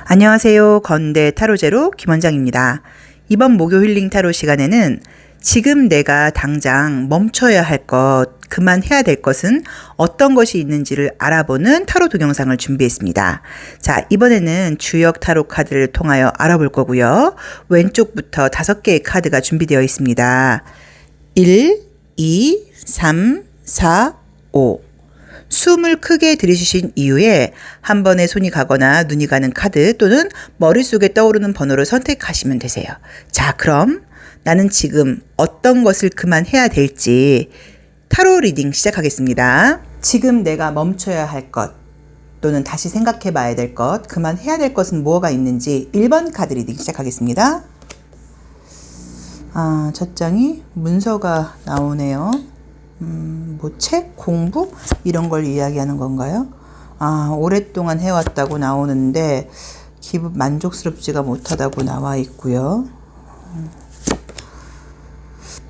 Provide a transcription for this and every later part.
안녕하세요. 건대 타로제로 김원장입니다. 이번 목요 힐링 타로 시간에는 지금 내가 당장 멈춰야 할 것, 그만해야 될 것은 어떤 것이 있는지를 알아보는 타로 동영상을 준비했습니다. 자, 이번에는 주역 타로 카드를 통하여 알아볼 거고요. 왼쪽부터 5개의 카드가 준비되어 있습니다. 1, 2, 3, 4, 5. 숨을 크게 들이쉬신 이후에 한 번에 손이 가거나 눈이 가는 카드 또는 머릿속에 떠오르는 번호를 선택하시면 되세요. 자, 그럼 나는 지금 어떤 것을 그만해야 될지 타로 리딩 시작하겠습니다. 지금 내가 멈춰야 할 것 또는 다시 생각해 봐야 될 것, 그만해야 될 것은 뭐가 있는지 1번 카드 리딩 시작하겠습니다. 첫 장이 문서가 나오네요. 뭐 책, 공부 이런 걸 이야기하는 건가요? 오랫동안 해왔다고 나오는데 기분 만족스럽지가 못하다고 나와 있고요.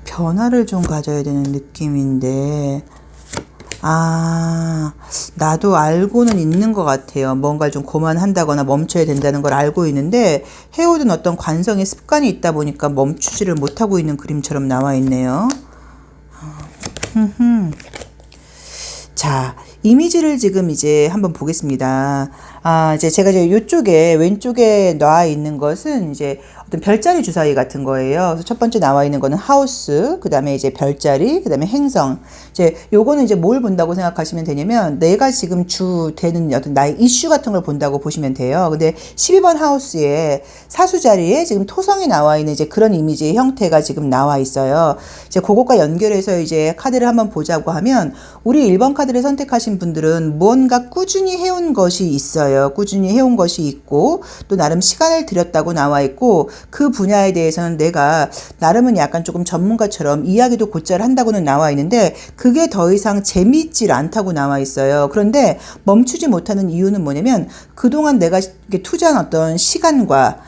변화를 좀 가져야 되는 느낌인데 나도 알고는 있는 것 같아요. 뭔가를 좀 그만한다거나 멈춰야 된다는 걸 알고 있는데 해오던 어떤 관성의 습관이 있다 보니까 멈추지를 못하고 있는 그림처럼 나와 있네요. 자, 이미지를 지금 이제 한번 보겠습니다. 이제 제가 이쪽에 왼쪽에 놔 있는 것은 이제 어떤 별자리 주사위 같은 거예요. 그래서 첫 번째 나와 있는 거는 하우스, 그 다음에 이제 별자리, 그 다음에 행성. 이제 요거는 이제 뭘 본다고 생각하시면 되냐면 내가 지금 주 되는 어떤 나의 이슈 같은 걸 본다고 보시면 돼요. 근데 12번 하우스에 사수 자리에 지금 토성이 나와 있는 이제 그런 이미지의 형태가 지금 나와 있어요. 이제 그것과 연결해서 이제 카드를 한번 보자고 하면 우리 1번 카드를 선택하신 분들은 무언가 꾸준히 해온 것이 있어요. 꾸준히 해온 것이 있고 또 나름 시간을 들였다고 나와 있고 그 분야에 대해서는 내가 나름은 약간 조금 전문가처럼 이야기도 곧잘 한다고는 나와 있는데 그게 더 이상 재미있질 않다고 나와 있어요. 그런데 멈추지 못하는 이유는 뭐냐면 그동안 내가 투자한 어떤 시간과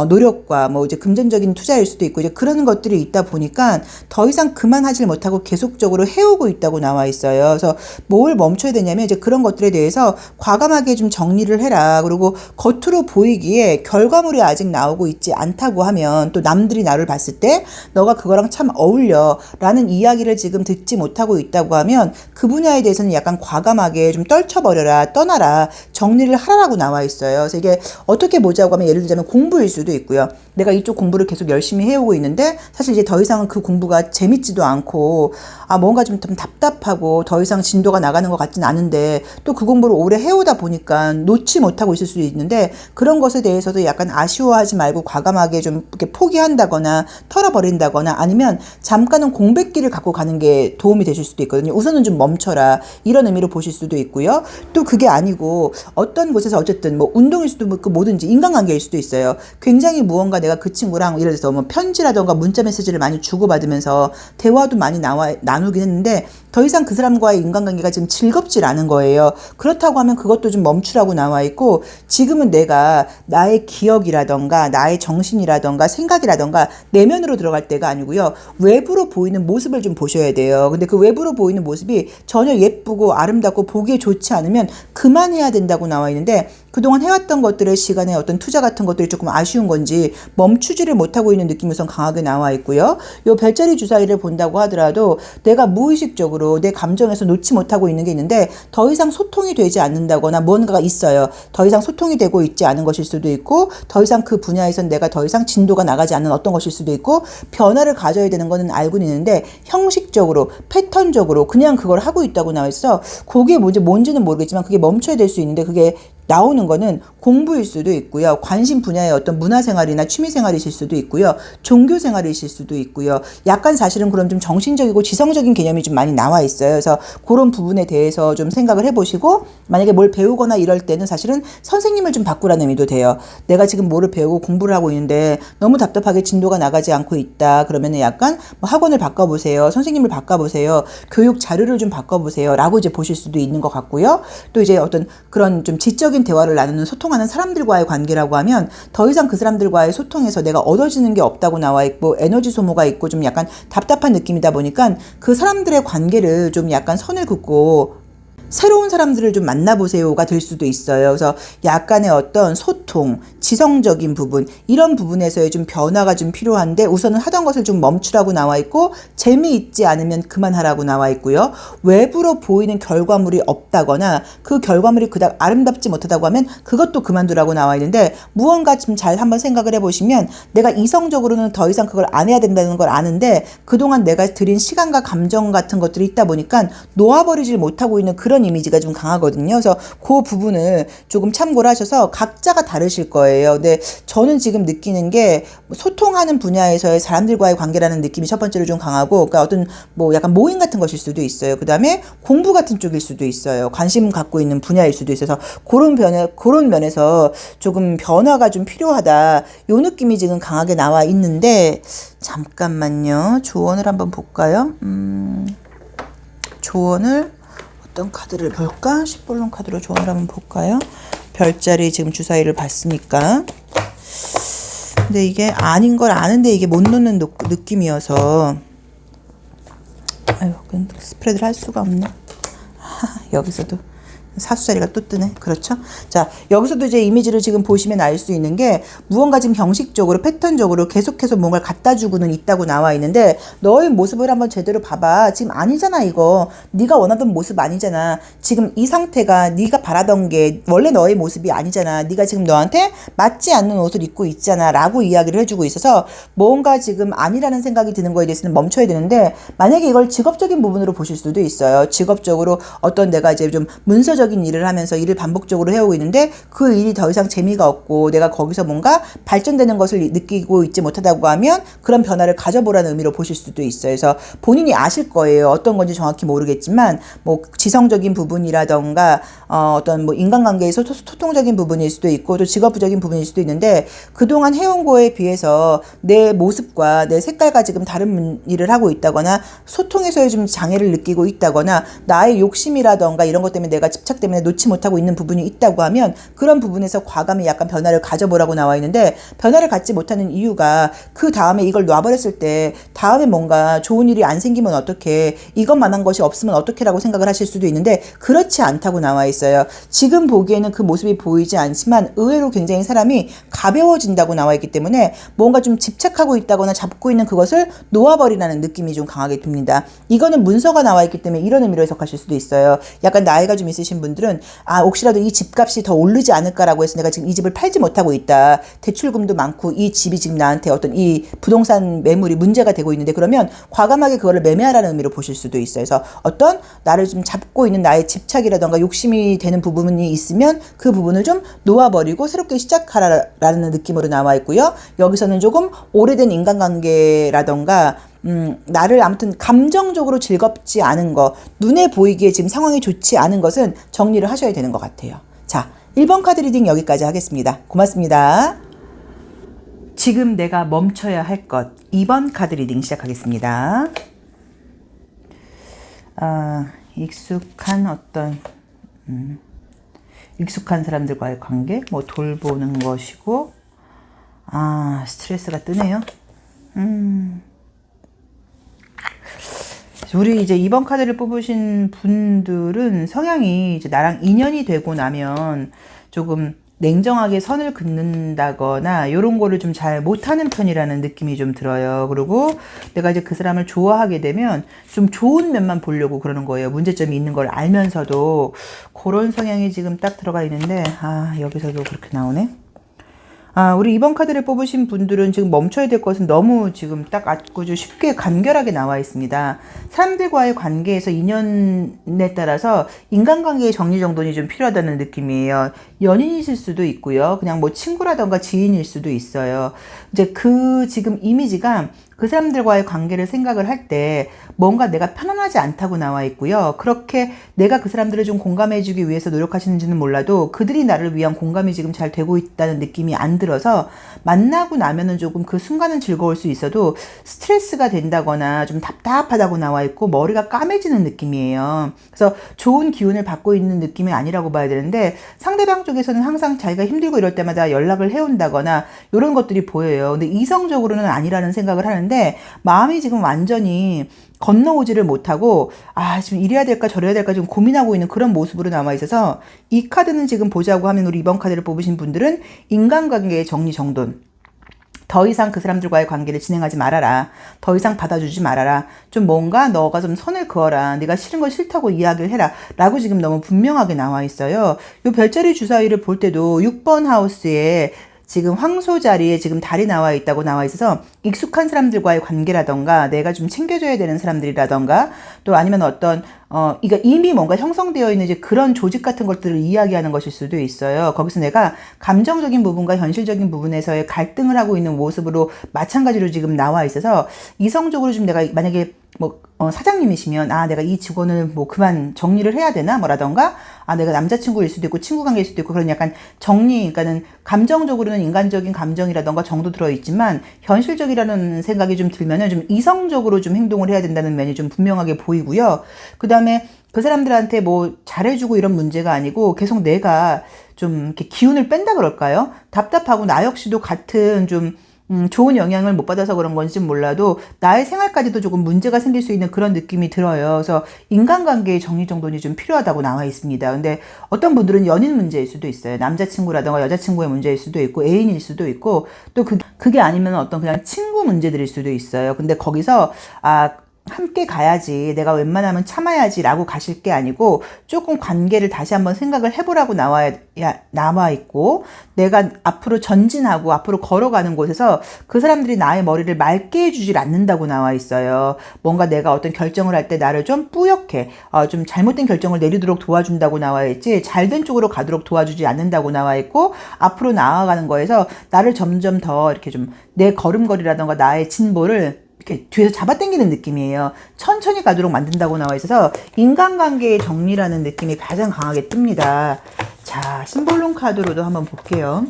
노력과 뭐 이제 금전적인 투자일 수도 있고 이제 그런 것들이 있다 보니까 더 이상 그만하지 못하고 계속적으로 해오고 있다고 나와 있어요. 그래서 뭘 멈춰야 되냐면 이제 그런 것들에 대해서 과감하게 좀 정리를 해라. 그리고 겉으로 보이기에 결과물이 아직 나오고 있지 않다고 하면 또 남들이 나를 봤을 때 너가 그거랑 참 어울려 라는 이야기를 지금 듣지 못하고 있다고 하면 그 분야에 대해서는 약간 과감하게 좀 떨쳐버려라, 떠나라, 정리를 하라라고 나와 있어요. 그래서 이게 어떻게 보자고 하면 예를 들자면 공부일 수도 있고요. 내가 이쪽 공부를 계속 열심히 해오고 있는데 사실 이제 더 이상은 그 공부가 재밌지도 않고 뭔가 좀 답답하고 더 이상 진도가 나가는 것 같진 않은데 또 그 공부를 오래 해오다 보니까 놓지 못하고 있을 수도 있는데 그런 것에 대해서도 약간 아쉬워하지 말고 과감하게 좀 이렇게 포기한다거나 털어버린다거나 아니면 잠깐은 공백기를 갖고 가는 게 도움이 되실 수도 있거든요. 우선은 좀 멈춰라 이런 의미로 보실 수도 있고요. 또 그게 아니고 어떤 곳에서 어쨌든 뭐 운동일 수도 있고 뭐든지 인간관계일 수도 있어요. 굉장히 무언가 내가 그 친구랑 예를 들어서 뭐 편지라던가 문자 메시지를 많이 주고받으면서 대화도 많이 나누긴 했는데 더 이상 그 사람과의 인간관계가 지금 즐겁질 않은 거예요. 그렇다고 하면 그것도 좀 멈추라고 나와 있고 지금은 내가 나의 기억이라던가 나의 정신이라던가 생각이라던가 내면으로 들어갈 때가 아니고요. 외부로 보이는 모습을 좀 보셔야 돼요. 근데 그 외부로 보이는 모습이 전혀 예쁘고 아름답고 보기에 좋지 않으면 그만해야 된다고 나와 있는데 그동안 해왔던 것들의 시간에 어떤 투자 같은 것들이 조금 아쉬운 건지 멈추지를 못하고 있는 느낌이 우선 강하게 나와 있고요. 요 별자리 주사위를 본다고 하더라도 내가 무의식적으로 내 감정에서 놓지 못하고 있는 게 있는데 더 이상 소통이 되지 않는다거나 무언가가 있어요. 더 이상 소통이 되고 있지 않은 것일 수도 있고 더 이상 그 분야에선 내가 더 이상 진도가 나가지 않는 어떤 것일 수도 있고 변화를 가져야 되는 거는 알고는 있는데 형식적으로 패턴적으로 그냥 그걸 하고 있다고 나와 있어 그게 뭔지는 모르겠지만 그게 멈춰야 될 수 있는데 그게 나오는 거는 공부일 수도 있고요. 관심 분야의 어떤 문화생활이나 취미생활이실 수도 있고요. 종교생활이실 수도 있고요. 약간 사실은 그런 좀 정신적이고 지성적인 개념이 좀 많이 나와 있어요. 그래서 그런 부분에 대해서 좀 생각을 해보시고 만약에 뭘 배우거나 이럴 때는 사실은 선생님을 좀 바꾸라는 의미도 돼요. 내가 지금 뭐를 배우고 공부를 하고 있는데 너무 답답하게 진도가 나가지 않고 있다. 그러면은 약간 뭐 학원을 바꿔보세요. 선생님을 바꿔보세요. 교육 자료를 좀 바꿔보세요. 라고 이제 보실 수도 있는 것 같고요. 또 이제 어떤 그런 좀 지적인 대화를 나누는 소통하는 사람들과의 관계라고 하면 더 이상 그 사람들과의 소통에서 내가 얻어지는 게 없다고 나와 있고 에너지 소모가 있고 좀 약간 답답한 느낌이다 보니까 그 사람들의 관계를 좀 약간 선을 긋고 새로운 사람들을 좀 만나보세요가 될 수도 있어요. 그래서 약간의 어떤 소통, 지성적인 부분, 이런 부분에서의 좀 변화가 좀 필요한데 우선은 하던 것을 좀 멈추라고 나와 있고 재미있지 않으면 그만하라고 나와 있고요. 외부로 보이는 결과물이 없다거나 그 결과물이 그닥 아름답지 못하다고 하면 그것도 그만두라고 나와 있는데 무언가 좀 잘 한번 생각을 해보시면 내가 이성적으로는 더 이상 그걸 안 해야 된다는 걸 아는데 그동안 내가 들인 시간과 감정 같은 것들이 있다 보니까 놓아버리질 못하고 있는 그런 이미지가 좀 강하거든요. 그래서 그 부분을 조금 참고를 하셔서 각자가 다르실 거예요. 근데 저는 지금 느끼는 게 소통하는 분야에서의 사람들과의 관계라는 느낌이 첫 번째로 좀 강하고, 그러니까 어떤 뭐 약간 모임 같은 것일 수도 있어요. 그 다음에 공부 같은 쪽일 수도 있어요. 관심 갖고 있는 분야일 수도 있어서 그런 면에서 조금 변화가 좀 필요하다. 요 느낌이 지금 강하게 나와 있는데, 잠깐만요. 조언을 한번 볼까요? 조언을 어떤 카드를 볼까? 10볼론 카드로 조언을 한번 볼까요? 별자리 지금 주사위를 봤으니까. 근데 이게 아닌 걸 아는데 이게 못 놓는 느낌이어서, 아유, 스프레드를 할 수가 없네. 여기서도 사수자리가 또 뜨네. 그렇죠? 자, 여기서도 이제 이미지를 지금 보시면 알 수 있는 게 무언가 지금 형식적으로 패턴적으로 계속해서 뭔가를 갖다 주고는 있다고 나와 있는데 너의 모습을 한번 제대로 봐봐. 지금 아니잖아 이거. 네가 원하던 모습 아니잖아. 지금 이 상태가 네가 바라던 게 원래 너의 모습이 아니잖아. 네가 지금 너한테 맞지 않는 옷을 입고 있잖아 라고 이야기를 해주고 있어서 뭔가 지금 아니라는 생각이 드는 거에 대해서는 멈춰야 되는데, 만약에 이걸 직업적인 부분으로 보실 수도 있어요. 직업적으로 어떤 내가 이제 좀 문서적인 일을 하면서 일을 반복적으로 해오고 있는데 그 일이 더 이상 재미가 없고 내가 거기서 뭔가 발전되는 것을 느끼고 있지 못하다고 하면 그런 변화를 가져보라는 의미로 보실 수도 있어요. 그래서 본인이 아실 거예요. 어떤 건지 정확히 모르겠지만 뭐 지성적인 부분이라던가 어떤 뭐 인간관계에서 소통적인 부분일 수도 있고 또 직업적인 부분일 수도 있는데 그동안 해온 거에 비해서 내 모습과 내 색깔과 지금 다른 일을 하고 있다거나 소통에서의 좀 장애를 느끼고 있다거나 나의 욕심이라던가 이런 것 때문에 내가 집착 때문에 놓지 못하고 있는 부분이 있다고 하면 그런 부분에서 과감히 약간 변화를 가져보라고 나와 있는데, 변화를 갖지 못하는 이유가 그 다음에 이걸 놔버렸을 때 다음에 뭔가 좋은 일이 안 생기면 어떡해, 이것만한 것이 없으면 어떡해라고 생각을 하실 수도 있는데 그렇지 않다고 나와 있어요. 지금 보기에는 그 모습이 보이지 않지만 의외로 굉장히 사람이 가벼워진다고 나와 있기 때문에 뭔가 좀 집착하고 있다거나 잡고 있는 그것을 놓아버리라는 느낌이 좀 강하게 듭니다. 이거는 문서가 나와 있기 때문에 이런 의미로 해석하실 수도 있어요. 약간 나이가 좀 있으신 분들은 혹시라도 이 집값이 더 오르지 않을까라고 해서 내가 지금 이 집을 팔지 못하고 있다. 대출금도 많고 이 집이 지금 나한테 어떤 이 부동산 매물이 문제가 되고 있는데 그러면 과감하게 그거를 매매하라는 의미로 보실 수도 있어요. 그래서 어떤 나를 좀 잡고 있는 나의 집착이라던가 욕심이 되는 부분이 있으면 그 부분을 좀 놓아버리고 새롭게 시작하라는 느낌으로 나와 있고요. 여기서는 조금 오래된 인간관계라던가 나를 아무튼 감정적으로 즐겁지 않은 거, 눈에 보이기에 지금 상황이 좋지 않은 것은 정리를 하셔야 되는 것 같아요. 자, 1번 카드 리딩 여기까지 하겠습니다. 고맙습니다. 지금 내가 멈춰야 할 것, 2번 카드 리딩 시작하겠습니다. 익숙한 사람들과의 관계, 뭐 돌보는 것이고, 스트레스가 뜨네요. 우리 이제 2번 카드를 뽑으신 분들은 성향이 이제 나랑 인연이 되고 나면 조금 냉정하게 선을 긋는다거나 이런 거를 좀 잘 못하는 편이라는 느낌이 좀 들어요. 그리고 내가 이제 그 사람을 좋아하게 되면 좀 좋은 면만 보려고 그러는 거예요. 문제점이 있는 걸 알면서도. 그런 성향이 지금 딱 들어가 있는데 여기서도 그렇게 나오네. 우리 2번 카드를 뽑으신 분들은 지금 멈춰야 될 것은 너무 지금 딱 아주 쉽게 간결하게 나와 있습니다. 사람들과의 관계에서 인연에 따라서 인간관계의 정리정돈이 좀 필요하다는 느낌이에요. 연인이실 수도 있고요. 그냥 뭐 친구라던가 지인일 수도 있어요. 이제 그 지금 이미지가 그 사람들과의 관계를 생각을 할 때 뭔가 내가 편안하지 않다고 나와 있고요. 그렇게 내가 그 사람들을 좀 공감해주기 위해서 노력하시는지는 몰라도 그들이 나를 위한 공감이 지금 잘 되고 있다는 느낌이 안 들어서 만나고 나면은 조금 그 순간은 즐거울 수 있어도 스트레스가 된다거나 좀 답답하다고 나와 있고 머리가 까매지는 느낌이에요. 그래서 좋은 기운을 받고 있는 느낌이 아니라고 봐야 되는데 상대방 쪽에서는 항상 자기가 힘들고 이럴 때마다 연락을 해온다거나 이런 것들이 보여요. 근데 이성적으로는 아니라는 생각을 하는데 하는데 마음이 지금 완전히 건너오지를 못하고 지금 이래야 될까 저래야 될까 지금 고민하고 있는 그런 모습으로 남아 있어서 이 카드는 지금 보자고 하면 우리 이번 카드를 뽑으신 분들은 인간관계의 정리정돈, 더 이상 그 사람들과의 관계를 진행하지 말아라. 더 이상 받아주지 말아라. 좀 뭔가 너가 좀 선을 그어라. 네가 싫은 거 싫다고 이야기를 해라. 라고 지금 너무 분명하게 나와 있어요. 요 별자리 주사위를 볼 때도 6번 하우스에 지금 황소 자리에 지금 달이 나와 있다고 나와 있어서 익숙한 사람들과의 관계라던가 내가 좀 챙겨줘야 되는 사람들이라던가 또 아니면 어떤 그러니까 이미 뭔가 형성되어 있는 이제 그런 조직 같은 것들을 이야기하는 것일 수도 있어요. 거기서 내가 감정적인 부분과 현실적인 부분에서의 갈등을 하고 있는 모습으로 마찬가지로 지금 나와 있어서 이성적으로 좀 내가 만약에 사장님이시면 내가 이 직원을 뭐 그만 정리를 해야 되나 뭐라던가 내가 남자친구일 수도 있고 친구 관계일 수도 있고 그런 약간 그러니까는 감정적으로는 인간적인 감정이라던가 정도 들어있지만 현실적이라는 생각이 좀 들면은 좀 이성적으로 좀 행동을 해야 된다는 면이 좀 분명하게 보이고요. 그 다음에 그 사람들한테 뭐 잘해주고 이런 문제가 아니고 계속 내가 좀 이렇게 기운을 뺀다 그럴까요? 답답하고 나 역시도 같은 좀 좋은 영향을 못 받아서 그런 건지 몰라도 나의 생활까지도 조금 문제가 생길 수 있는 그런 느낌이 들어요. 그래서 인간관계의 정리정돈이 좀 필요하다고 나와 있습니다. 근데 어떤 분들은 연인 문제일 수도 있어요. 남자친구라든가 여자친구의 문제일 수도 있고 애인일 수도 있고 또 그게 아니면 어떤 그냥 친구 문제들일 수도 있어요. 근데 거기서 함께 가야지 내가 웬만하면 참아야지 라고 가실 게 아니고 조금 관계를 다시 한번 생각을 해보라고 나와 있고 내가 앞으로 전진하고 앞으로 걸어가는 곳에서 그 사람들이 나의 머리를 맑게 해주질 않는다고 나와 있어요. 뭔가 내가 어떤 결정을 할 때 나를 좀 뿌옇게 좀 잘못된 결정을 내리도록 도와준다고 나와 있지 잘된 쪽으로 가도록 도와주지 않는다고 나와 있고 앞으로 나아가는 거에서 나를 점점 더 이렇게 좀 내 걸음걸이라던가 나의 진보를 이렇게 뒤에서 잡아당기는 느낌이에요. 천천히 가도록 만든다고 나와 있어서 인간관계의 정리라는 느낌이 가장 강하게 뜹니다. 자, 심볼론 카드로도 한번 볼게요.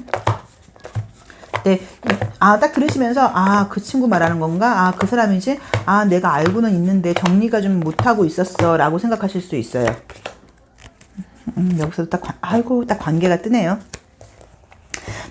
네, 딱 들으시면서 그 친구 말하는 건가? 그 사람이지? 내가 알고는 있는데 정리가 좀 못하고 있었어 라고 생각하실 수 있어요. 여기서 딱 관계가 뜨네요.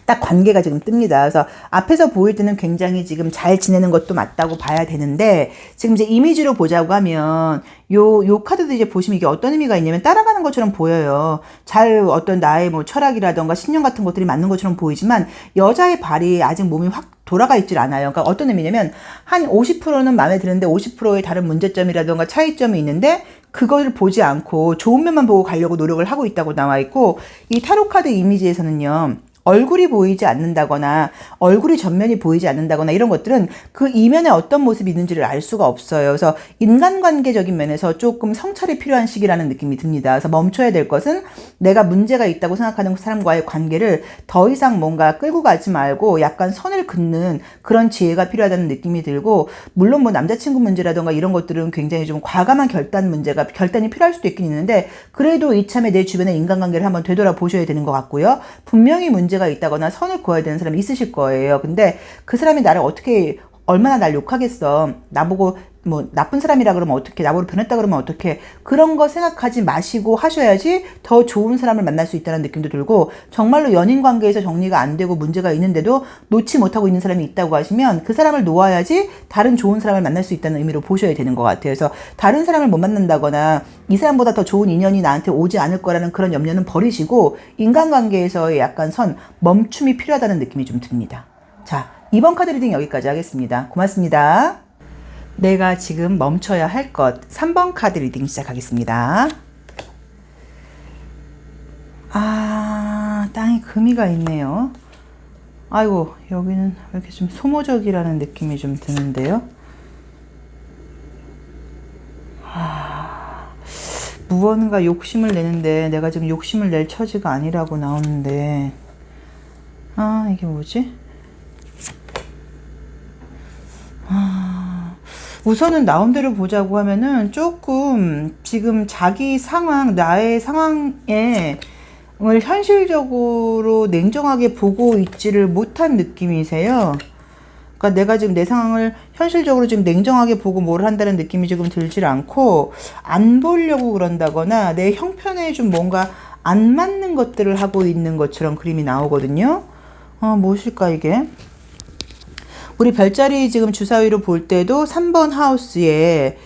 딱 관계가 지금 뜹니다. 그래서 앞에서 보일 때는 굉장히 지금 잘 지내는 것도 맞다고 봐야 되는데 지금 이제 이미지로 보자고 하면 요 카드도 이제 보시면 이게 어떤 의미가 있냐면 따라가는 것처럼 보여요. 잘 어떤 나의 뭐 철학이라던가 신념 같은 것들이 맞는 것처럼 보이지만 여자의 발이 아직 몸이 확 돌아가 있질 않아요. 그러니까 어떤 의미냐면 한 50%는 마음에 드는데 50%의 다른 문제점이라던가 차이점이 있는데 그걸 보지 않고 좋은 면만 보고 가려고 노력을 하고 있다고 나와 있고 이 타로 카드 이미지에서는요. 얼굴이 보이지 않는다거나 얼굴이 전면이 보이지 않는다거나 이런 것들은 그 이면에 어떤 모습이 있는지를 알 수가 없어요. 그래서 인간관계적인 면에서 조금 성찰이 필요한 시기라는 느낌이 듭니다. 그래서 멈춰야 될 것은 내가 문제가 있다고 생각하는 사람과의 관계를 더 이상 뭔가 끌고 가지 말고 약간 선을 긋는 그런 지혜가 필요하다는 느낌이 들고 물론 뭐 남자친구 문제라든가 이런 것들은 굉장히 좀 과감한 결단이 필요할 수도 있긴 있는데 그래도 이참에 내 주변의 인간관계를 한번 되돌아보셔야 되는 것 같고요. 분명히 문제가 있다거나 선을 그어야 되는 사람이 있으실 거예요. 근데 그 사람이 나를 얼마나 날 욕하겠어. 나보고 뭐 나쁜 사람이라 그러면 어떻게, 나보고 변했다 그러면 어떻게, 그런 거 생각하지 마시고 하셔야지 더 좋은 사람을 만날 수 있다는 느낌도 들고 정말로 연인 관계에서 정리가 안 되고 문제가 있는데도 놓지 못하고 있는 사람이 있다고 하시면 그 사람을 놓아야지 다른 좋은 사람을 만날 수 있다는 의미로 보셔야 되는 것 같아요. 그래서 다른 사람을 못 만난다거나 이 사람보다 더 좋은 인연이 나한테 오지 않을 거라는 그런 염려는 버리시고 인간관계에서의 약간 멈춤이 필요하다는 느낌이 좀 듭니다. 자, 이번 카드 리딩 여기까지 하겠습니다. 고맙습니다. 내가 지금 멈춰야 할 것 3번 카드 리딩 시작하겠습니다. 땅에 금이가 있네요. 아이고, 여기는 왜 이렇게 좀 소모적이라는 느낌이 좀 드는데요. 무언가 욕심을 내는데 내가 지금 욕심을 낼 처지가 아니라고 나오는데 이게 뭐지? 우선은 나온 대로 보자고 하면은 조금 지금 자기 상황, 나의 상황에 현실적으로 냉정하게 보고 있지를 못한 느낌이세요. 그러니까 내가 지금 내 상황을 현실적으로 지금 냉정하게 보고 뭘 한다는 느낌이 지금 들질 않고 안 보려고 그런다거나 내 형편에 좀 뭔가 안 맞는 것들을 하고 있는 것처럼 그림이 나오거든요. 무엇일까 이게? 우리 별자리 지금 주사위로 볼 때도 3번 하우스에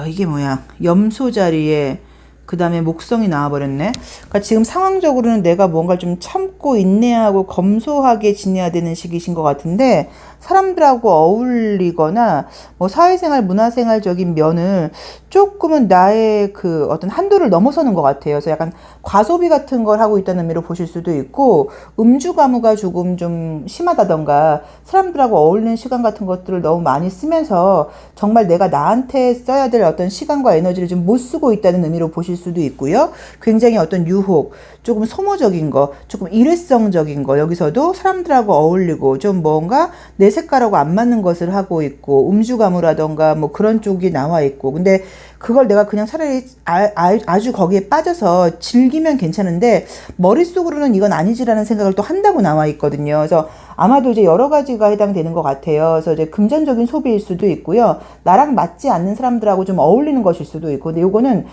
이게 뭐야? 염소 자리에 그 다음에 목성이 나와버렸네. 그러니까 지금 상황적으로는 내가 뭔가 좀 참고 인내하고 검소하게 지내야 되는 시기신 것 같은데, 사람들하고 어울리거나 뭐 사회생활, 문화생활적인 면을 조금은 나의 그 어떤 한도를 넘어서는 것 같아요. 그래서 약간 과소비 같은 걸 하고 있다는 의미로 보실 수도 있고, 음주 가무가 조금 좀 심하다던가, 사람들하고 어울리는 시간 같은 것들을 너무 많이 쓰면서 정말 내가 나한테 써야 될 어떤 시간과 에너지를 좀 못 쓰고 있다는 의미로 보실 수도 있고요. 굉장히 어떤 유혹, 조금 소모적인 거, 조금 일회성적인 거, 여기서도 사람들하고 어울리고 좀 뭔가 내 색깔하고 안 맞는 것을 하고 있고, 음주 가무라던가 뭐 그런 쪽이 나와 있고, 근데 그걸 내가 그냥 차라리 아주 거기에 빠져서 즐기면 괜찮은데, 머릿속으로는 이건 아니지라는 생각을 또 한다고 나와 있거든요. 그래서 아마도 이제 여러 가지가 해당되는 것 같아요. 그래서 이제 금전적인 소비일 수도 있고요. 나랑 맞지 않는 사람들하고 좀 어울리는 것일 수도 있고, 근데 요거는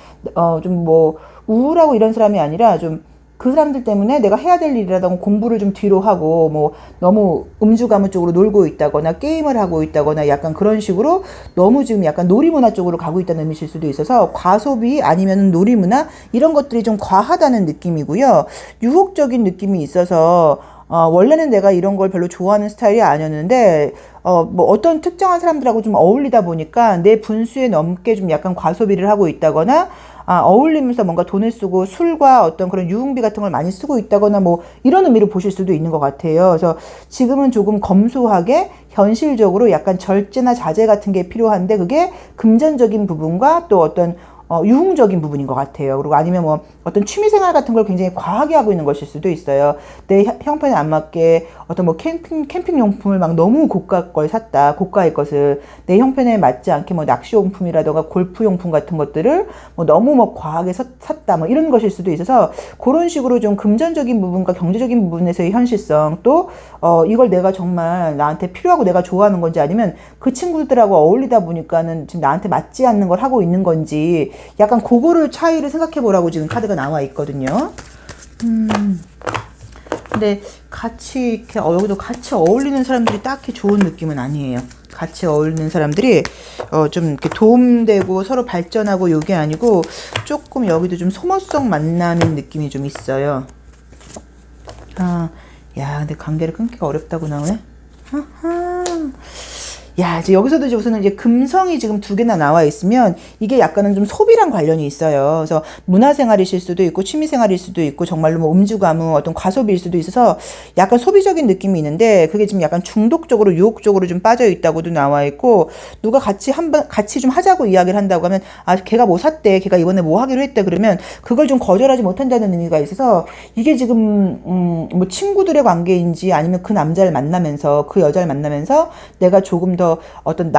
좀 뭐 우울하고 이런 사람이 아니라 좀 그 사람들 때문에 내가 해야 될 일이라던가 공부를 좀 뒤로 하고, 뭐 너무 음주 가무 쪽으로 놀고 있다거나 게임을 하고 있다거나 약간 그런 식으로 너무 지금 약간 놀이문화 쪽으로 가고 있다는 의미실 수도 있어서, 과소비 아니면 놀이문화 이런 것들이 좀 과하다는 느낌이고요. 유혹적인 느낌이 있어서 원래는 내가 이런 걸 별로 좋아하는 스타일이 아니었는데, 뭐 어떤 특정한 사람들하고 좀 어울리다 보니까 내 분수에 넘게 좀 약간 과소비를 하고 있다거나, 어울리면서 뭔가 돈을 쓰고 술과 어떤 그런 유흥비 같은 걸 많이 쓰고 있다거나 뭐 이런 의미로 보실 수도 있는 것 같아요. 그래서 지금은 조금 검소하게 현실적으로 약간 절제나 자제 같은 게 필요한데, 그게 금전적인 부분과 또 어떤 유흥적인 부분인 것 같아요. 그리고 아니면 뭐 어떤 취미생활 같은 걸 굉장히 과하게 하고 있는 것일 수도 있어요. 내 형편에 안 맞게 어떤 뭐 캠핑용품을 막 너무 고가 걸 샀다. 고가의 것을 내 형편에 맞지 않게 뭐 낚시용품이라던가 골프용품 같은 것들을 뭐 너무 뭐 과하게 샀다. 뭐 이런 것일 수도 있어서, 그런 식으로 좀 금전적인 부분과 경제적인 부분에서의 현실성, 또 이걸 내가 정말 나한테 필요하고 내가 좋아하는 건지, 아니면 그 친구들하고 어울리다 보니까는 지금 나한테 맞지 않는 걸 하고 있는 건지, 약간 그거를 차이를 생각해 보라고 지금 카드가 나와 있거든요. 근데 같이 이렇게 여기도 같이 어울리는 사람들이 딱히 좋은 느낌은 아니에요. 같이 어울리는 사람들이 좀 이렇게 도움되고 서로 발전하고 요게 아니고, 조금 여기도 좀 소모성 만남인 느낌이 좀 있어요. 야, 근데 관계를 끊기가 어렵다고 나오네. 야, 이제 여기서도 이제 우선은 이제 금성이 지금 두 개나 나와 있으면 이게 약간은 좀 소비랑 관련이 있어요. 그래서 문화생활이실 수도 있고 취미생활일 수도 있고 정말로 뭐 음주가무 어떤 과소비일 수도 있어서 약간 소비적인 느낌이 있는데, 그게 지금 약간 중독적으로 유혹적으로 좀 빠져 있다고도 나와 있고, 누가 같이 좀 하자고 이야기를 한다고 하면, 걔가 뭐 샀대, 걔가 이번에 뭐 하기로 했대, 그러면 그걸 좀 거절하지 못한다는 의미가 있어서, 이게 지금 뭐 친구들의 관계인지 아니면 그 남자를 만나면서 그 여자를 만나면서 내가 조금 더 어떤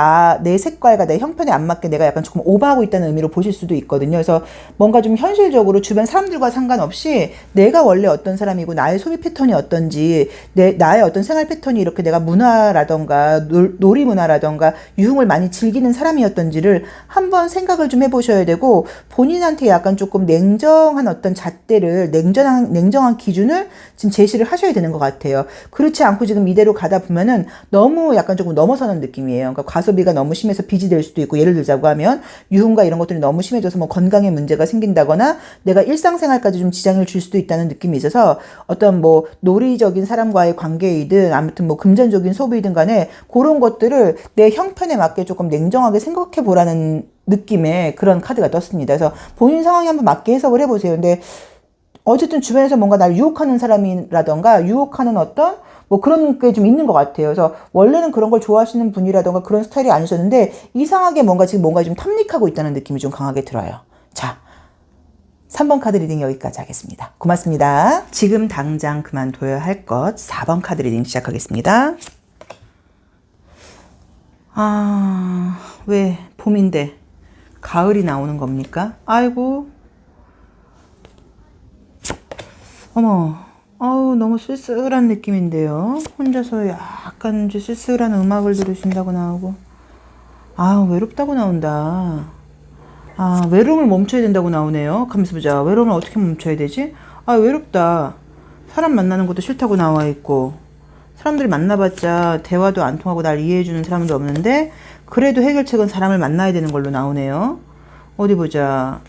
내 색깔과 내 형편에 안 맞게 내가 약간 조금 오버하고 있다는 의미로 보실 수도 있거든요. 그래서 뭔가 좀 현실적으로 주변 사람들과 상관없이 내가 원래 어떤 사람이고 나의 소비 패턴이 어떤지, 나의 어떤 생활 패턴이 이렇게 내가 문화라던가 놀이 문화라던가 유흥을 많이 즐기는 사람이었던지를 한번 생각을 좀 해보셔야 되고, 본인한테 약간 조금 냉정한 어떤 잣대를, 냉정한 기준을 지금 제시를 하셔야 되는 것 같아요. 그렇지 않고 지금 이대로 가다 보면은 너무 약간 조금 넘어서는 느낌이에요. 그러니까 과소비가 너무 심해서 빚이 될 수도 있고, 예를 들자고 하면 유흥과 이런 것들이 너무 심해져서 뭐 건강에 문제가 생긴다거나 내가 일상생활까지 좀 지장을 줄 수도 있다는 느낌이 있어서, 어떤 뭐 놀이적인 사람과의 관계이든 아무튼 뭐 금전적인 소비이든 간에 그런 것들을 내 형편에 맞게 조금 냉정하게 생각해 보라는 느낌의 그런 카드가 떴습니다. 그래서 본인 상황에 한번 맞게 해석을 해보세요. 근데 어쨌든 주변에서 뭔가 날 유혹하는 사람이라던가 유혹하는 어떤 뭐 그런 게 좀 있는 것 같아요. 그래서 원래는 그런 걸 좋아하시는 분이라던가 그런 스타일이 아니셨는데, 이상하게 지금 뭔가 좀 탐닉하고 있다는 느낌이 좀 강하게 들어요. 자, 3번 카드 리딩 여기까지 하겠습니다. 고맙습니다. 지금 당장 그만둬야 할 것 4번 카드 리딩 시작하겠습니다. 왜 봄인데 가을이 나오는 겁니까? 아이고, 어머, 너무 쓸쓸한 느낌인데요. 혼자서 약간 이제 쓸쓸한 음악을 들으신다고 나오고, 외롭다고 나온다. 외로움을 멈춰야 된다고 나오네요. 가면서 보자. 외로움을 어떻게 멈춰야 되지? 외롭다. 사람 만나는 것도 싫다고 나와 있고, 사람들 만나봤자 대화도 안 통하고 날 이해해주는 사람도 없는데 그래도 해결책은 사람을 만나야 되는 걸로 나오네요. 어디 보자.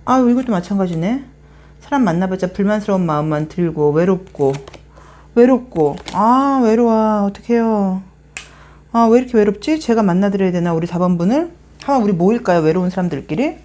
아유, 이것도 마찬가지네. 사람 만나봤자 불만스러운 마음만 들고 외롭고 아, 외로워. 어떡해요. 아, 왜 이렇게 외롭지? 제가 만나드려야 되나 우리 4번분을? 한번 우리 모일까요? 외로운 사람들끼리?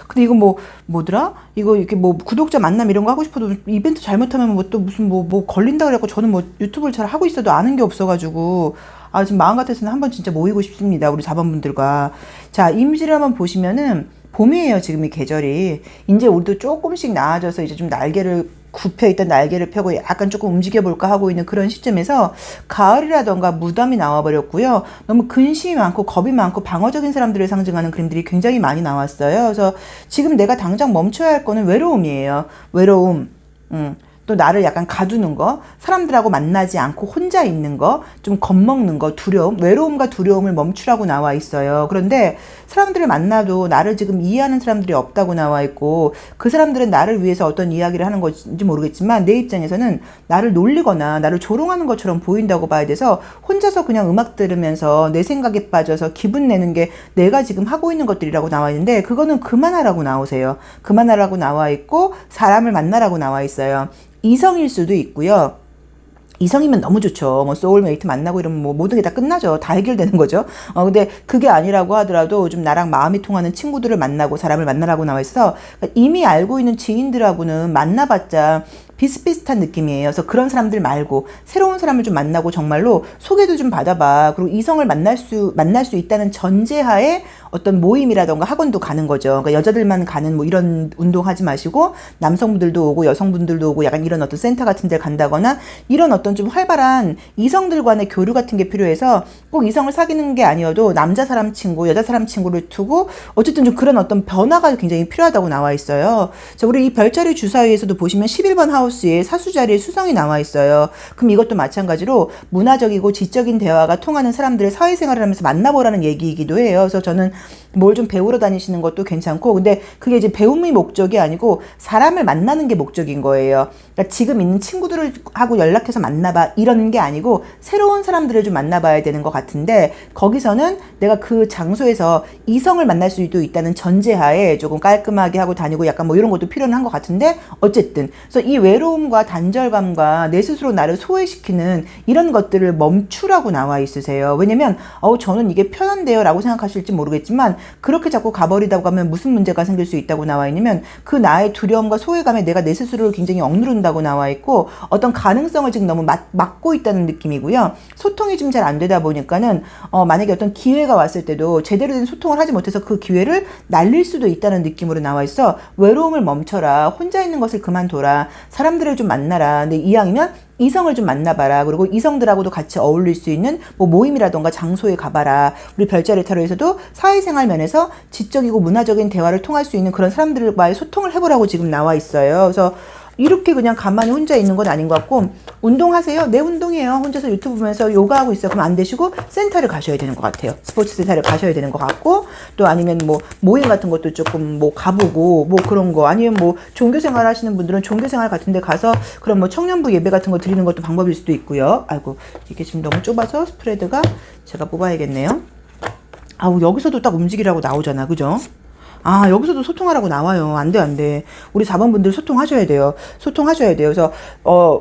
근데 이거 뭐더라? 이거 이렇게 뭐 구독자 만남 이런 거 하고 싶어도 이벤트 잘못하면 뭐 또 무슨 뭐 걸린다 그래갖고 저는 뭐 유튜브를 잘 하고 있어도 아는 게 없어가지고 아, 지금 마음 같아서는 한번 진짜 모이고 싶습니다. 우리 4번분들과. 자, 이미지를 한번 보시면은 봄이에요. 지금 이 계절이. 이제 우리도 조금씩 나아져서 이제 좀 날개를 굽혀 있던 날개를 펴고 약간 조금 움직여 볼까 하고 있는 그런 시점에서 가을이라던가 무덤이 나와버렸고요. 너무 근심이 많고 겁이 많고 방어적인 사람들을 상징하는 그림들이 굉장히 많이 나왔어요. 그래서 지금 내가 당장 멈춰야 할 거는 외로움이에요. 외로움. 또 나를 약간 가두는 거, 사람들하고 만나지 않고 혼자 있는 거, 좀 겁먹는 거, 두려움, 외로움과 두려움을 멈추라고 나와 있어요. 그런데 사람들을 만나도 나를 지금 이해하는 사람들이 없다고 나와 있고 그 사람들은 나를 위해서 어떤 이야기를 하는 건지 모르겠지만 내 입장에서는 나를 놀리거나 나를 조롱하는 것처럼 보인다고 봐야 돼서 혼자서 그냥 음악 들으면서 내 생각에 빠져서 기분 내는 게 내가 지금 하고 있는 것들이라고 나와 있는데 그거는 그만하라고 나오세요. 그만하라고 나와 있고 사람을 만나라고 나와 있어요. 이성일 수도 있고요. 이성이면 너무 좋죠. 뭐 소울메이트 만나고 이러면 뭐 모든 게 다 끝나죠. 다 해결되는 거죠. 근데 그게 아니라고 하더라도 좀 나랑 마음이 통하는 친구들을 만나고 사람을 만나라고 나와 있어서 이미 알고 있는 지인들하고는 만나봤자 비슷비슷한 느낌이에요. 그래서 그런 사람들 말고 새로운 사람을 좀 만나고 정말로 소개도 좀 받아봐. 그리고 이성을 만날 수 있다는 전제하에 어떤 모임이라던가 학원도 가는 거죠. 그러니까 여자들만 가는 뭐 이런 운동하지 마시고 남성분들도 오고 여성분들도 오고 약간 이런 어떤 센터 같은 데 간다거나 이런 어떤 좀 활발한 이성들 간의 교류 같은 게 필요해서 꼭 이성을 사귀는 게 아니어도 남자 사람 친구, 여자 사람 친구를 두고 어쨌든 좀 그런 어떤 변화가 굉장히 필요하다고 나와 있어요. 자, 우리 이 별자리 주사위에서도 보시면 11번 하우스에 사수자리에 수성이 나와 있어요. 그럼 이것도 마찬가지로 문화적이고 지적인 대화가 통하는 사람들의 사회생활을 하면서 만나보라는 얘기이기도 해요. 그래서 저는 뭘 좀 배우러 다니시는 것도 괜찮고 근데 그게 이제 배움이 목적이 아니고 사람을 만나는 게 목적인 거예요. 그러니까 지금 있는 친구들하고 연락해서 만나봐 이러는 게 아니고 새로운 사람들을 좀 만나봐야 되는 것 같은데 거기서는 내가 그 장소에서 이성을 만날 수도 있다는 전제하에 조금 깔끔하게 하고 다니고 약간 뭐 이런 것도 필요한 것 같은데 어쨌든 그래서 이 외로움과 단절감과 내 스스로 나를 소외시키는 이런 것들을 멈추라고 나와 있으세요. 왜냐면 저는 이게 편한데요 라고 생각하실지 모르겠지만 그렇게 자꾸 가버리다고 하면 무슨 문제가 생길 수 있다고 나와 있냐면 그 나의 두려움과 소외감에 내가 내 스스로를 굉장히 억누른다고 나와 있고 어떤 가능성을 지금 너무 막고 있다는 느낌이고요. 소통이 좀 잘 안 되다 보니까는 만약에 어떤 기회가 왔을 때도 제대로 된 소통을 하지 못해서 그 기회를 날릴 수도 있다는 느낌으로 나와 있어. 외로움을 멈춰라. 혼자 있는 것을 그만둬라. 사람들을 좀 만나라. 근데 이왕이면 이성을 좀 만나봐라. 그리고 이성들하고도 같이 어울릴 수 있는 뭐 모임이라던가 장소에 가봐라. 우리 별자리 타로에서도 사회생활 면에서 지적이고 문화적인 대화를 통할 수 있는 그런 사람들과의 소통을 해보라고 지금 나와 있어요. 그래서 이렇게 그냥 가만히 혼자 있는 건 아닌 것 같고 운동하세요. 내 운동이에요. 혼자서 유튜브 보면서 요가하고 있어요. 그럼 안 되시고 센터를 가셔야 되는 것 같아요. 스포츠 센터를 가셔야 되는 것 같고 또 아니면 뭐 모임 같은 것도 조금 뭐 가보고 뭐 그런 거 아니면 뭐 종교생활 하시는 분들은 종교생활 같은 데 가서 그런 뭐 청년부 예배 같은 거 드리는 것도 방법일 수도 있고요. 아이고 이게 지금 너무 좁아서 스프레드가 제가 뽑아야겠네요. 아우 여기서도 딱 움직이라고 나오잖아. 그죠? 아, 여기서도 소통하라고 나와요. 안 돼, 안 돼. 우리 4번분들 소통하셔야 돼요. 소통하셔야 돼요. 그래서,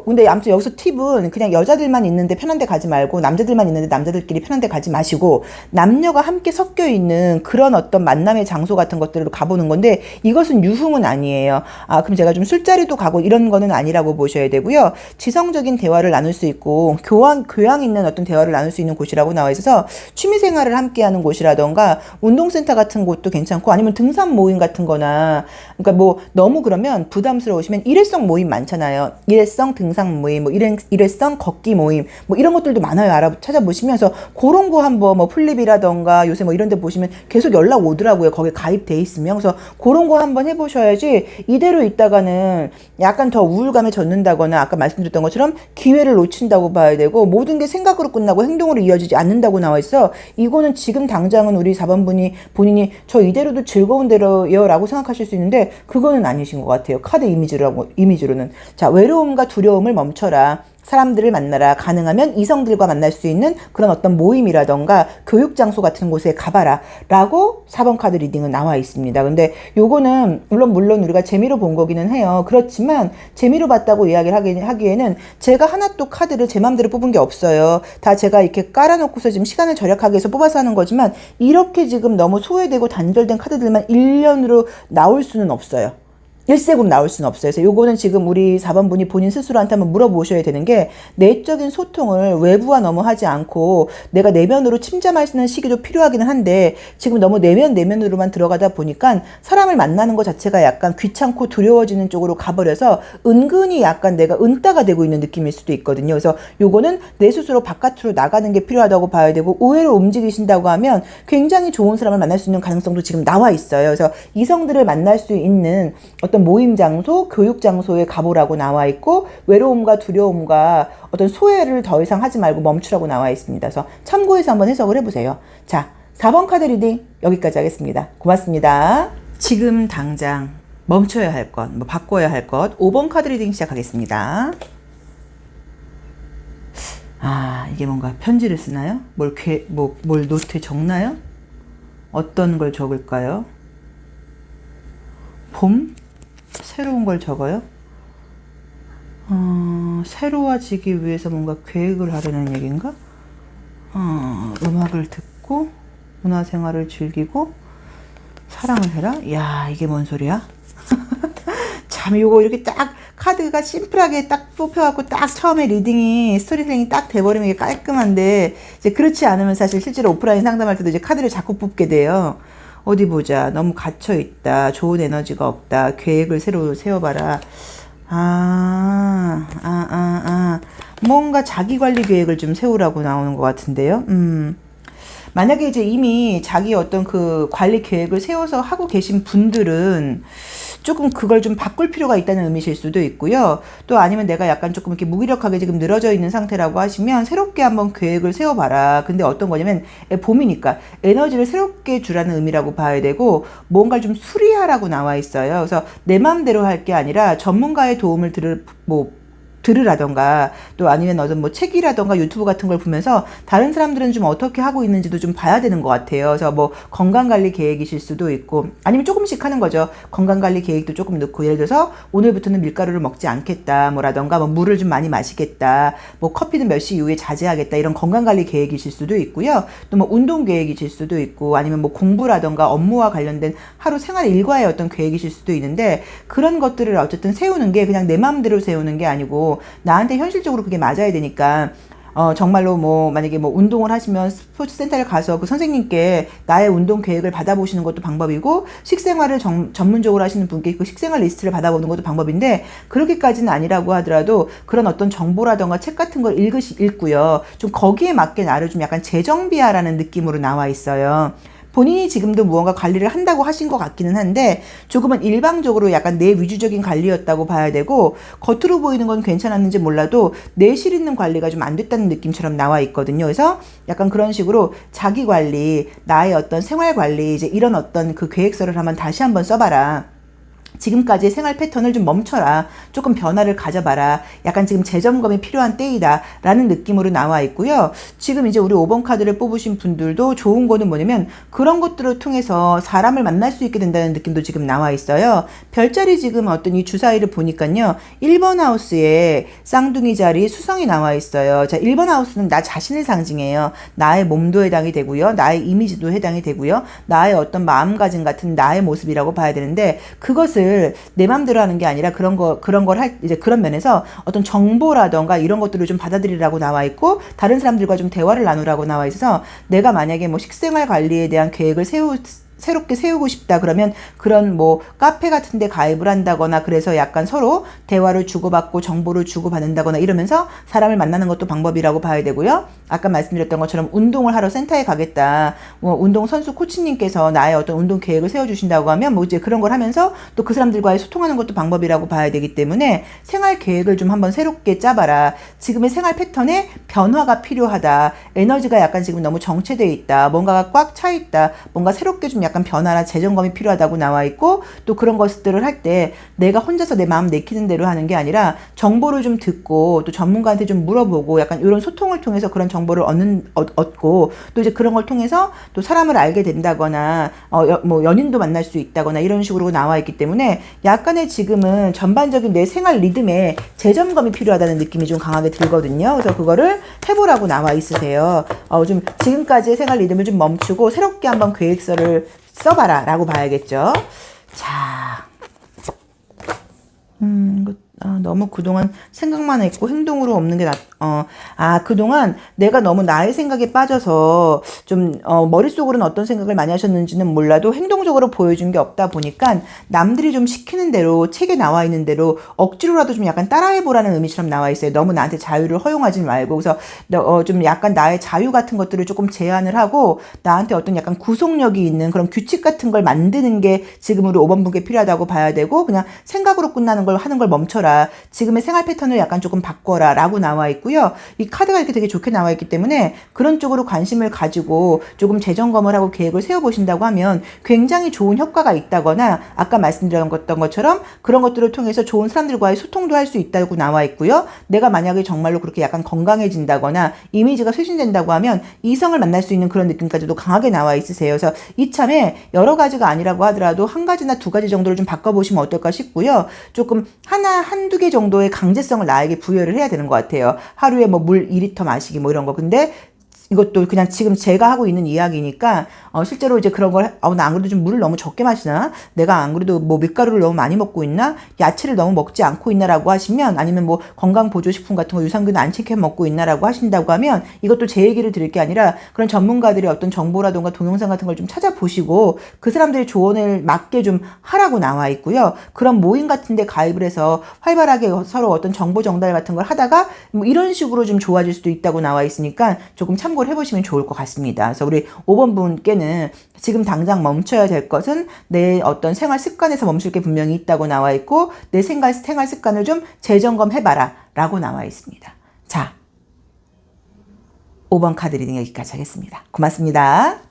근데 아무튼 여기서 팁은 그냥 여자들만 있는데 편한 데 가지 말고, 남자들만 있는데 남자들끼리 편한 데 가지 마시고, 남녀가 함께 섞여 있는 그런 어떤 만남의 장소 같은 것들로 가보는 건데, 이것은 유흥은 아니에요. 아, 그럼 제가 좀 술자리도 가고 이런 거는 아니라고 보셔야 되고요. 지성적인 대화를 나눌 수 있고, 교양 있는 어떤 대화를 나눌 수 있는 곳이라고 나와 있어서, 취미생활을 함께 하는 곳이라던가, 운동센터 같은 곳도 괜찮고, 아니면 등산 모임 같은 거나 그러니까 뭐 너무 그러면 부담스러우시면 일회성 모임 많잖아요. 일회성 등산 모임, 뭐 일회성 걷기 모임 뭐 이런 것들도 많아요. 찾아보시면서 그런 거 한번 뭐 플립이라던가 요새 뭐 이런 데 보시면 계속 연락 오더라고요. 거기에 가입돼 있으면. 그래서 그런 거 한번 해보셔야지 이대로 있다가는 약간 더 우울감에 젖는다거나 아까 말씀드렸던 것처럼 기회를 놓친다고 봐야 되고 모든 게 생각으로 끝나고 행동으로 이어지지 않는다고 나와 있어. 이거는 지금 당장은 우리 4번분이 본인이 저 이대로도 즐거운 대로요 라고 생각하실 수 있는데 그거는 아니신 것 같아요. 카드 이미지로는. 자, 외로움과 두려움을 멈춰라. 사람들을 만나라. 가능하면 이성들과 만날 수 있는 그런 어떤 모임이라던가 교육 장소 같은 곳에 가봐라. 라고 4번 카드 리딩은 나와 있습니다. 근데 요거는 물론 우리가 재미로 본 거기는 해요. 그렇지만 재미로 봤다고 이야기를 하기에는 제가 하나 또 카드를 제 맘대로 뽑은 게 없어요. 다 제가 이렇게 깔아놓고서 지금 시간을 절약하기 위해서 뽑아서 하는 거지만 이렇게 지금 너무 소외되고 단절된 카드들만 1년으로 나올 수는 없어요. 일색으로 나올 수는 없어요. 그래서 요거는 지금 우리 4번 분이 본인 스스로한테 한번 물어보셔야 되는 게 내적인 소통을 외부와 너무 하지 않고 내가 내면으로 침잠할 수 있는 시기도 필요하기는 한데 지금 너무 내면으로만 들어가다 보니까 사람을 만나는 것 자체가 약간 귀찮고 두려워지는 쪽으로 가버려서 은근히 약간 내가 은따가 되고 있는 느낌일 수도 있거든요. 그래서 요거는 내 스스로 바깥으로 나가는 게 필요하다고 봐야 되고 의외로 움직이신다고 하면 굉장히 좋은 사람을 만날 수 있는 가능성도 지금 나와 있어요. 그래서 이성들을 만날 수 있는 어떤 모임 장소, 교육 장소에 가보라고 나와 있고 외로움과 두려움과 어떤 소외를 더 이상 하지 말고 멈추라고 나와 있습니다. 그래서 참고해서 한번 해석을 해보세요. 자, 4번 카드 리딩 여기까지 하겠습니다. 고맙습니다. 지금 당장 멈춰야 할 것, 뭐 바꿔야 할 것, 5번 카드 리딩 시작하겠습니다. 아, 이게 뭔가 편지를 쓰나요? 뭘 노트에 적나요? 어떤 걸 적을까요? 봄? 새로운 걸 적어요? 새로워지기 위해서 뭔가 계획을 하려는 얘기인가? 음악을 듣고 문화생활을 즐기고 사랑을 해라? 야, 이게 뭔 소리야? 참 요거 이렇게 딱 카드가 심플하게 딱 뽑혀갖고 딱 처음에 리딩이 스토리텔링이 딱 돼버리면 이게 깔끔한데 이제 그렇지 않으면 사실 실제로 오프라인 상담할 때도 이제 카드를 자꾸 뽑게 돼요. 어디 보자. 너무 갇혀있다. 좋은 에너지가 없다. 계획을 새로 세워봐라. 뭔가 자기관리 계획을 좀 세우라고 나오는 것 같은데요. 만약에 이제 이미 자기 어떤 그 관리 계획을 세워서 하고 계신 분들은 조금 그걸 좀 바꿀 필요가 있다는 의미실 수도 있고요. 또 아니면 내가 약간 조금 이렇게 무기력하게 지금 늘어져 있는 상태라고 하시면 새롭게 한번 계획을 세워봐라. 근데 어떤 거냐면 봄이니까 에너지를 새롭게 주라는 의미라고 봐야 되고 뭔가를 좀 수리하라고 나와 있어요. 그래서 내 마음대로 할 게 아니라 전문가의 도움을 들으라던가 또 아니면 어떤 뭐 책이라던가 유튜브 같은 걸 보면서 다른 사람들은 좀 어떻게 하고 있는지도 좀 봐야 되는 것 같아요. 그래서 뭐 건강관리 계획이실 수도 있고 아니면 조금씩 하는 거죠. 건강관리 계획도 조금 넣고 예를 들어서 오늘부터는 밀가루를 먹지 않겠다 뭐라던가 뭐 물을 좀 많이 마시겠다 뭐 커피는 몇 시 이후에 자제하겠다 이런 건강관리 계획이실 수도 있고요. 또 뭐 운동 계획이실 수도 있고 아니면 뭐 공부라던가 업무와 관련된 하루 생활 일과의 어떤 계획이실 수도 있는데 그런 것들을 어쨌든 세우는 게 그냥 내 마음대로 세우는 게 아니고 나한테 현실적으로 그게 맞아야 되니까 정말로 뭐 만약에 뭐 운동을 하시면 스포츠 센터를 가서 그 선생님께 나의 운동 계획을 받아보시는 것도 방법이고 식생활을 전문적으로 하시는 분께 그 식생활 리스트를 받아보는 것도 방법인데 그렇게까지는 아니라고 하더라도 그런 어떤 정보라던가 책 같은 걸 읽고요. 좀 거기에 맞게 나를 좀 약간 재정비하라는 느낌으로 나와 있어요. 본인이 지금도 무언가 관리를 한다고 하신 것 같기는 한데 조금은 일방적으로 약간 내 위주적인 관리였다고 봐야 되고 겉으로 보이는 건 괜찮았는지 몰라도 내실 있는 관리가 좀 안 됐다는 느낌처럼 나와 있거든요. 그래서 약간 그런 식으로 자기 관리, 나의 어떤 생활 관리 이제 이런 어떤 그 계획서를 다시 한번 써봐라. 지금까지의 생활 패턴을 좀 멈춰라. 조금 변화를 가져봐라. 약간 지금 재점검이 필요한 때이다. 라는 느낌으로 나와 있고요. 지금 이제 우리 5번 카드를 뽑으신 분들도 좋은 거는 뭐냐면 그런 것들을 통해서 사람을 만날 수 있게 된다는 느낌도 지금 나와 있어요. 별자리 지금 어떤 이 주사위를 보니까요. 1번 하우스에 쌍둥이 자리 수성이 나와 있어요. 자, 1번 하우스는 나 자신을 상징해요. 나의 몸도 해당이 되고요. 나의 이미지도 해당이 되고요. 나의 어떤 마음가짐 같은 나의 모습이라고 봐야 되는데 그것을 내 맘대로 하는 게 아니라 그런 걸 이제 그런 면에서 어떤 정보라던가 이런 것들을 좀 받아들이라고 나와 있고 다른 사람들과 좀 대화를 나누라고 나와 있어서 내가 만약에 뭐 식생활 관리에 대한 계획을 새롭게 세우고 싶다 그러면 그런 뭐 카페 같은 데 가입을 한다거나 그래서 약간 서로 대화를 주고받고 정보를 주고받는다거나 이러면서 사람을 만나는 것도 방법이라고 봐야 되고요. 아까 말씀드렸던 것처럼 운동을 하러 센터에 가겠다. 뭐 운동 선수 코치님께서 나의 어떤 운동 계획을 세워주신다고 하면 뭐 이제 그런 걸 하면서 또 그 사람들과의 소통하는 것도 방법이라고 봐야 되기 때문에 생활 계획을 좀 한번 새롭게 짜봐라. 지금의 생활 패턴에 변화가 필요하다. 에너지가 약간 지금 너무 정체되어 있다. 뭔가가 꽉 차 있다. 뭔가 새롭게 좀 약간 변화나 재점검이 필요하다고 나와 있고, 또 그런 것들을 할 때 내가 혼자서 내 마음 내키는 대로 하는 게 아니라 정보를 좀 듣고 또 전문가한테 좀 물어보고 약간 이런 소통을 통해서 그런 정보를 얻고, 또 이제 그런 걸 통해서 또 사람을 알게 된다거나 뭐 연인도 만날 수 있다거나 이런 식으로 나와 있기 때문에 약간의 지금은 전반적인 내 생활 리듬에 재점검이 필요하다는 느낌이 좀 강하게 들거든요. 그래서 그거를 해보라고 나와 있으세요. 좀 지금까지의 생활 리듬을 좀 멈추고 새롭게 한번 계획서를 써봐라 라고 봐야겠죠. 자, 너무 그동안 생각만 했고 행동으로 없는 게 그동안 내가 너무 나의 생각에 빠져서 좀 머릿속으로는 어떤 생각을 많이 하셨는지는 몰라도 행동적으로 보여준 게 없다 보니까 남들이 좀 시키는 대로 책에 나와 있는 대로 억지로라도 좀 약간 따라해보라는 의미처럼 나와 있어요. 너무 나한테 자유를 허용하지 말고. 그래서 좀 약간 나의 자유 같은 것들을 조금 제한을 하고 나한테 어떤 약간 구속력이 있는 그런 규칙 같은 걸 만드는 게 지금 우리 5번 분께 필요하다고 봐야 되고, 그냥 생각으로 끝나는 걸 하는 걸 멈춰라. 지금의 생활 패턴을 약간 조금 바꿔라 라고 나와 있고요. 이 카드가 이렇게 되게 좋게 나와 있기 때문에 그런 쪽으로 관심을 가지고 조금 재점검을 하고 계획을 세워보신다고 하면 굉장히 좋은 효과가 있다거나, 아까 말씀드렸던 것처럼 그런 것들을 통해서 좋은 사람들과의 소통도 할 수 있다고 나와 있고요. 내가 만약에 정말로 그렇게 약간 건강해진다거나 이미지가 쇄신된다고 하면 이성을 만날 수 있는 그런 느낌까지도 강하게 나와 있으세요. 그래서 이참에 여러 가지가 아니라고 하더라도 한 가지나 두 가지 정도를 좀 바꿔보시면 어떨까 싶고요. 조금 한두 개 정도의 강제성을 나에게 부여를 해야 되는 것 같아요. 하루에 뭐 물 2리터 마시기 뭐 이런 거. 근데 이것도 그냥 지금 제가 하고 있는 이야기니까 실제로 이제 그런 걸 나 안 그래도 좀 물을 너무 적게 마시나? 내가 안 그래도 뭐 밀가루를 너무 많이 먹고 있나? 야채를 너무 먹지 않고 있나라고 하시면, 아니면 뭐 건강 보조식품 같은 거 유산균 안 챙겨 먹고 있나라고 하신다고 하면, 이것도 제 얘기를 드릴 게 아니라 그런 전문가들의 어떤 정보라든가 동영상 같은 걸 좀 찾아보시고 그 사람들의 조언을 맞게 좀 하라고 나와 있고요. 그런 모임 같은 데 가입을 해서 활발하게 서로 어떤 정보 전달 같은 걸 하다가 뭐 이런 식으로 좀 좋아질 수도 있다고 나와 있으니까 조금 참고를 해보시면 좋을 것 같습니다. 그래서 우리 5번 분께는 지금 당장 멈춰야 될 것은 내 어떤 생활 습관에서 멈출 게 분명히 있다고 나와 있고, 내 생활 습관을 좀 재점검해봐라 라고 나와 있습니다. 자, 5번 카드 리딩 여기까지 하겠습니다. 고맙습니다.